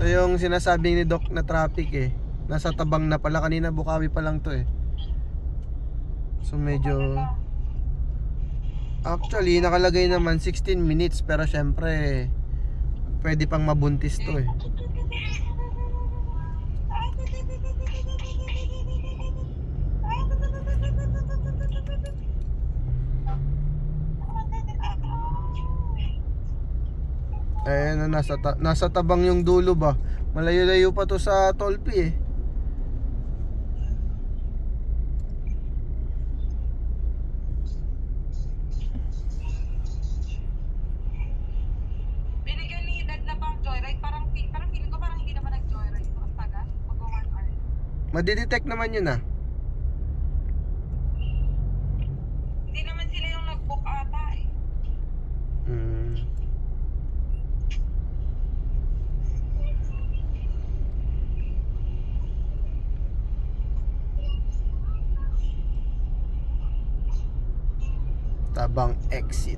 Ito yung sinasabing ni Doc na traffic eh. Nasa Tabang na pala, kanina Bukawi pa lang to eh. So medyo, actually nakalagay naman 16 minutes, pero syempre pwede pang mabuntis to eh. Ayan na, nasa Tabang yung dulo ba. Malayo-layo pa to sa Tolpi eh. Binigyan ni Dad na pang joyride, parang feeling ko parang hindi naman nag-joyride ito. Ang tagal, mag 1 hour. Madidetect naman yun ah. Hindi naman sila yung nag-book ata eh. Tabang exit.